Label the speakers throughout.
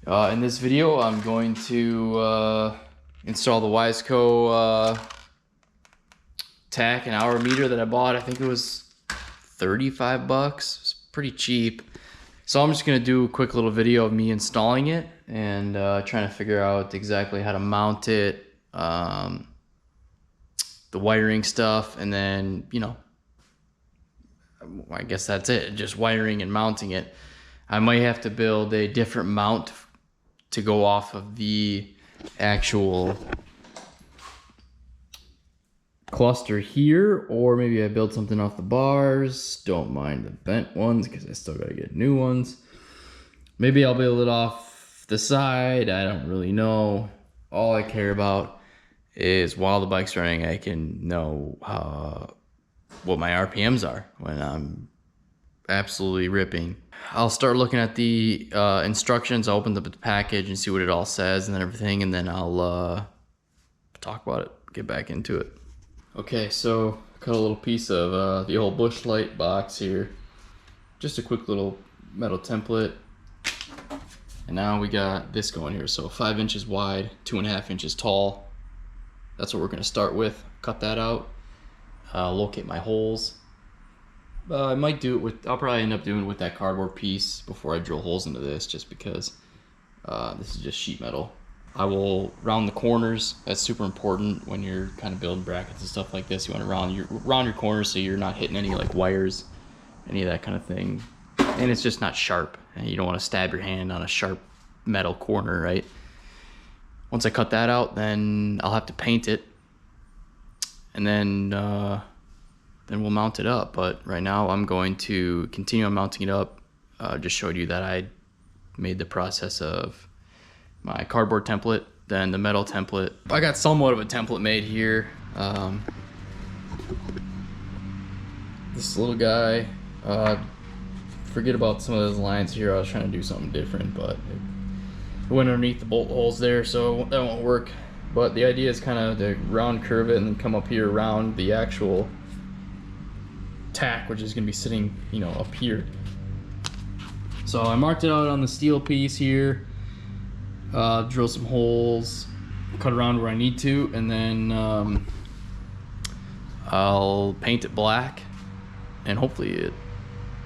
Speaker 1: In this video, I'm going to install the Wiseco Tach and hour meter that I bought. I think it was 35 bucks. It's pretty cheap. So I'm just going to do a quick little video of me installing it and trying to figure out exactly how to mount it, the wiring stuff, and then, you know, I guess that's it, just wiring and mounting it. I might have to build a different mount to go off of the actual cluster here, or maybe I build something off the bars. Don't mind the bent ones because I still gotta get new ones. Maybe I'll build it off the side. I don't really know. All I care about is while the bike's running, I can know what my RPMs are when I'm absolutely ripping. I'll start looking at the instructions. I'll open up the package and see what it all says and then everything, and then I'll talk about it, get back into it. Okay, so I cut a little piece of the old Bush Light box here. Just a quick little metal template. And now we got this going here. So 5 inches wide, 2.5 inches tall. That's what we're gonna start with. Cut that out, locate my holes. I might do it with, I'll probably end up doing it with that cardboard piece before I drill holes into this, just because this is just sheet metal. I will round the corners. That's super important when you're kind of building brackets and stuff like this. You want to round your corners so you're not hitting any like wires, any of that kind of thing. And it's just not sharp. And you don't want to stab your hand on a sharp metal corner, right? Once I cut that out, then I'll have to paint it. And then we'll mount it up. But right now I'm going to continue on mounting it up. Just showed you that I made the process of my cardboard template, then the metal template. I got somewhat of a template made here. This little guy, forget about some of those lines here. I was trying to do something different, but it went underneath the bolt holes there, so that won't work. But the idea is kind of to round curve it and then come up here around the actual tack, which is going to be sitting, you know, up here. So I marked it out on the steel piece here, drill some holes, cut around where I need to, and then I'll paint it black, and hopefully it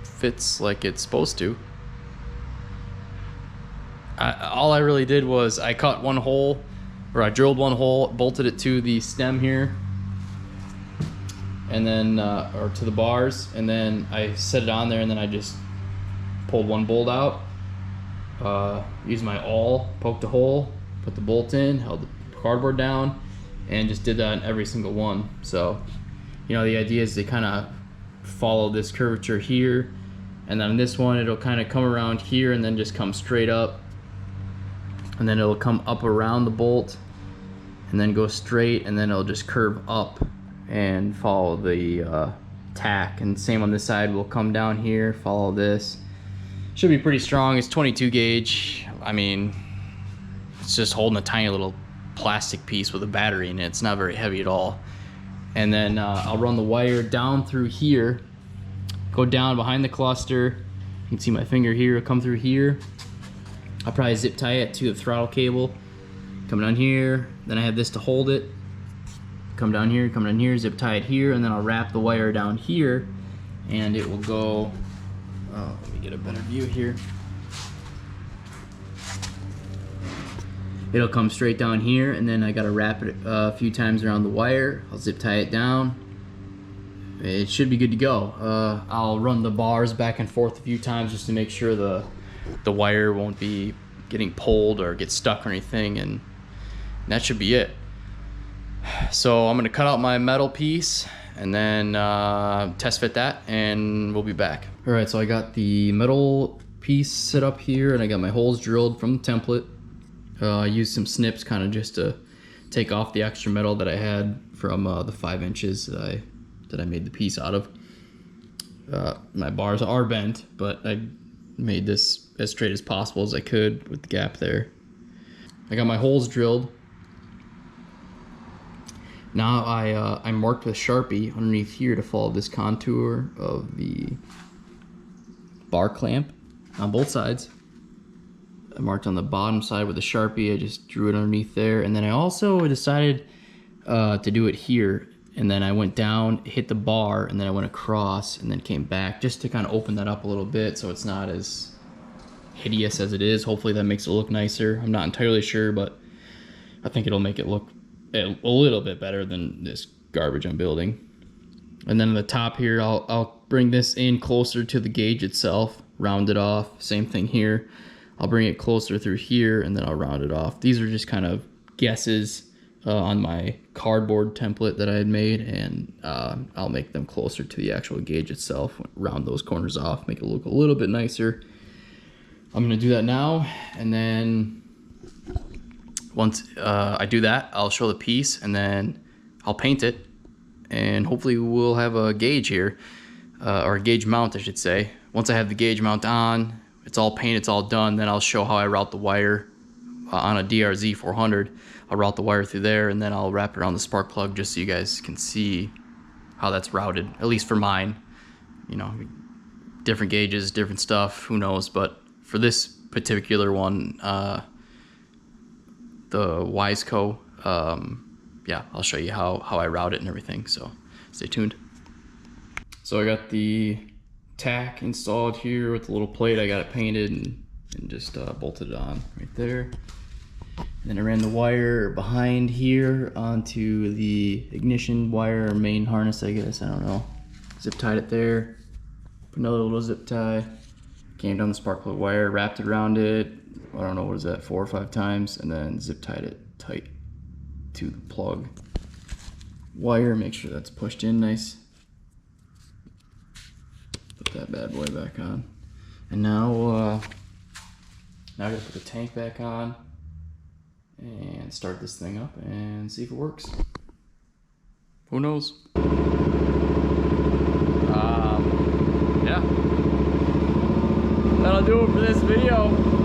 Speaker 1: fits like it's supposed to. All I really did was I cut one hole, or I drilled one hole, bolted it to the stem here, and then or to the bars, and then I set it on there, and then I just pulled one bolt out, used my awl, poked a hole, put the bolt in, held the cardboard down, and just did that in every single one. So, you know, the idea is to kind of follow this curvature here, and then this one it'll kind of come around here and then just come straight up, and then it'll come up around the bolt and then go straight, and then it'll just curve up and follow the tack. And same on this side, will come down here, follow this. Should be pretty strong. It's 22 gauge. I mean, it's just holding a tiny little plastic piece with a battery in it. It's not very heavy at all. And then I'll run the wire down through here, go down behind the cluster. You can see my finger here, it'll come through here. I'll probably zip tie it to the throttle cable, come down here, then I have this to hold it. Come down here, zip tie it here, and then I'll wrap the wire down here, and it will go, oh, let me get a better view here. It'll come straight down here, and then I gotta wrap it a few times around the wire. I'll zip tie it down. It should be good to go. I'll run the bars back and forth a few times just to make sure the wire won't be getting pulled or get stuck or anything, and that should be it. So I'm gonna cut out my metal piece and then test fit that, and we'll be back. All right, so I got the metal piece set up here, and I got my holes drilled from the template. I used some snips kind of just to take off the extra metal that I had from the 5 inches that I made the piece out of. My bars are bent, but I made this as straight as possible as I could with the gap there. I got my holes drilled. Now I marked with Sharpie underneath here to follow this contour of the bar clamp on both sides. I marked on the bottom side with a Sharpie. I just drew it underneath there. And then I also decided to do it here. And then I went down, hit the bar, and then I went across and then came back just to kind of open that up a little bit so it's not as hideous as it is. Hopefully that makes it look nicer. I'm not entirely sure, but I think it'll make it look a little bit better than this garbage I'm building. And then on the top here, I'll bring this in closer to the gauge itself, round it off. Same thing here. I'll bring it closer through here and then I'll round it off. These are just kind of guesses on my cardboard template that I had made, and I'll make them closer to the actual gauge itself, round those corners off, make it look a little bit nicer. I'm gonna do that now, and then once I do that, I'll show the piece and then I'll paint it, and hopefully we'll have a gauge here, or a gauge mount I should say. Once I have the gauge mount on, it's all painted, it's all done, then I'll show how I route the wire on a DR-Z400. I'll route the wire through there, and then I'll wrap it around the spark plug just so you guys can see how that's routed, at least for mine. You know, different gauges, different stuff, who knows, but for this particular one, the Wiseco, yeah, I'll show you how I route it and everything, so stay tuned. So I got the Tach installed here with the little plate. I got it painted and just bolted it on right there. And then I ran the wire behind here onto the ignition wire or main harness, I guess, I don't know. Zip tied it there, put another little zip tie, came down the spark plug wire, wrapped it around it, I don't know, what is that, 4 or 5 times, and then zip tied it tight to the plug wire. Make sure that's pushed in nice. Put that bad boy back on. And now I gotta put the tank back on and start this thing up and see if it works. Who knows? Yeah. That'll do it for this video.